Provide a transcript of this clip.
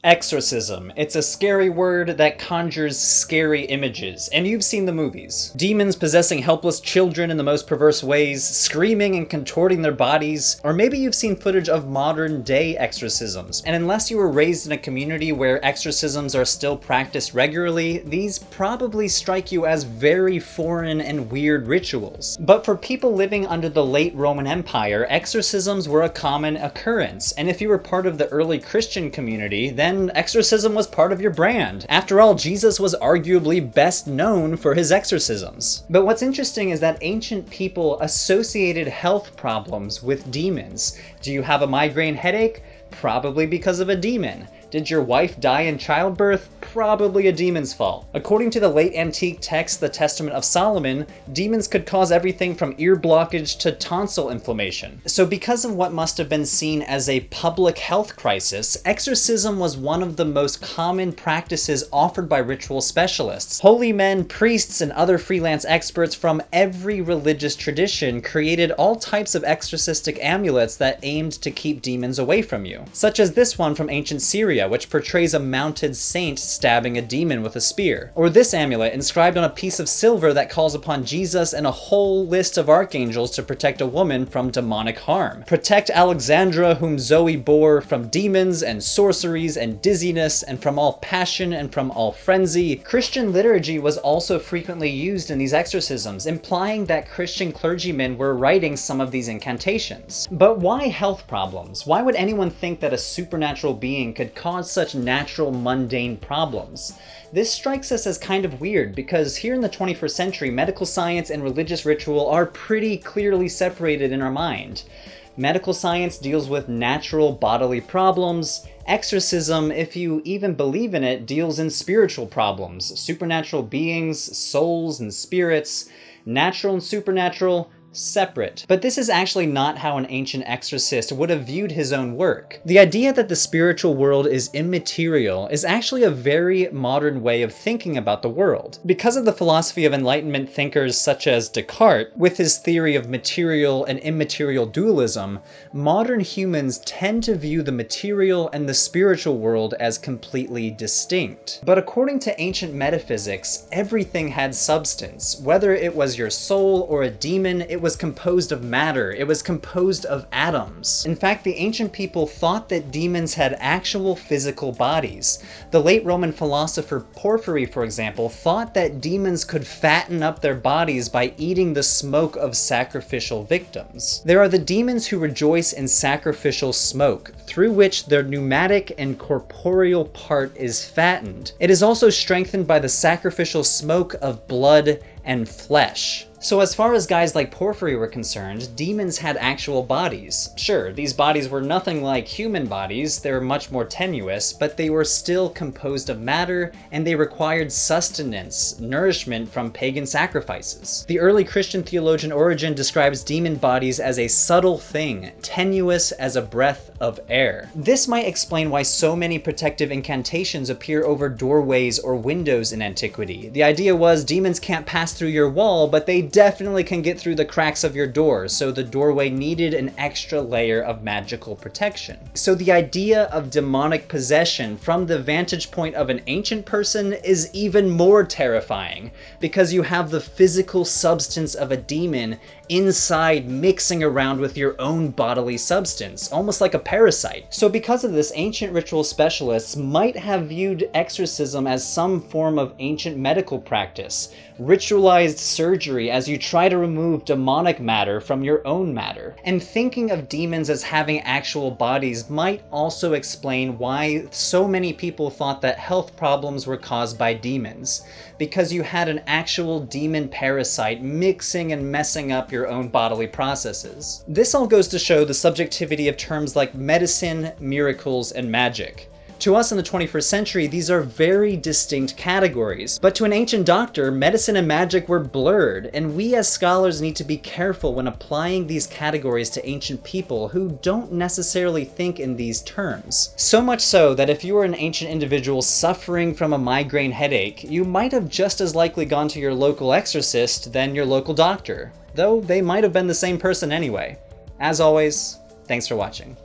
Exorcism. It's a scary word that conjures scary images, and you've seen the movies. Demons possessing helpless children in the most perverse ways, screaming and contorting their bodies, or maybe you've seen footage of modern day exorcisms. And unless you were raised in a community where exorcisms are still practiced regularly, these probably strike you as very foreign and weird rituals. But for people living under the late Roman Empire, exorcisms were a common occurrence, and if you were part of the early Christian community, then exorcism was part of your brand. After all, Jesus was arguably best known for his exorcisms. But what's interesting is that ancient people associated health problems with demons. Do you have a migraine headache? Probably because of a demon. Did your wife die in childbirth? Probably a demon's fault. According to the late antique text, the Testament of Solomon, demons could cause everything from ear blockage to tonsil inflammation. So because of what must have been seen as a public health crisis, exorcism was one of the most common practices offered by ritual specialists. Holy men, priests, and other freelance experts from every religious tradition created all types of exorcistic amulets that aimed to keep demons away from you, such as this one from ancient Syria, which portrays a mounted saint stabbing a demon with a spear. Or this amulet inscribed on a piece of silver that calls upon Jesus and a whole list of archangels to protect a woman from demonic harm. Protect Alexandra whom Zoe bore from demons and sorceries and dizziness and from all passion and from all frenzy. Christian liturgy was also frequently used in these exorcisms, implying that Christian clergymen were writing some of these incantations. But why health problems? Why would anyone think that a supernatural being could cause such natural, mundane problems? This strikes us as kind of weird because here in the 21st century, medical science and religious ritual are pretty clearly separated in our mind. Medical science deals with natural bodily problems. Exorcism, if you even believe in it, deals in spiritual problems, supernatural beings, souls, and spirits. Natural and supernatural, separate. But this is actually not how an ancient exorcist would have viewed his own work. The idea that the spiritual world is immaterial is actually a very modern way of thinking about the world. Because of the philosophy of Enlightenment thinkers such as Descartes, with his theory of material and immaterial dualism, modern humans tend to view the material and the spiritual world as completely distinct. But according to ancient metaphysics, everything had substance. Whether it was your soul or a demon, it was composed of matter. It was composed of atoms. In fact, the ancient people thought that demons had actual physical bodies. The late Roman philosopher Porphyry, for example, thought that demons could fatten up their bodies by eating the smoke of sacrificial victims. There are the demons who rejoice in sacrificial smoke, through which their pneumatic and corporeal part is fattened. It is also strengthened by the sacrificial smoke of blood and flesh. So as far as guys like Porphyry were concerned, demons had actual bodies. Sure, these bodies were nothing like human bodies, they were much more tenuous, but they were still composed of matter, and they required sustenance, nourishment from pagan sacrifices. The early Christian theologian Origen describes demon bodies as a subtle thing, tenuous as a breath of air. This might explain why so many protective incantations appear over doorways or windows in antiquity. The idea was demons can't pass through your wall, but they definitely can get through the cracks of your door, so the doorway needed an extra layer of magical protection. So the idea of demonic possession from the vantage point of an ancient person is even more terrifying, because you have the physical substance of a demon inside mixing around with your own bodily substance, almost like a parasite. So because of this, ancient ritual specialists might have viewed exorcism as some form of ancient medical practice, ritualized surgery as you try to remove demonic matter from your own matter. And thinking of demons as having actual bodies might also explain why so many people thought that health problems were caused by demons, because you had an actual demon parasite mixing and messing up your own bodily processes. This all goes to show the subjectivity of terms like medicine, miracles, and magic. To us in the 21st century, these are very distinct categories, but to an ancient doctor, medicine and magic were blurred, and we as scholars need to be careful when applying these categories to ancient people who don't necessarily think in these terms. So much so that if you were an ancient individual suffering from a migraine headache, you might have just as likely gone to your local exorcist than your local doctor, though they might have been the same person anyway. As always, thanks for watching.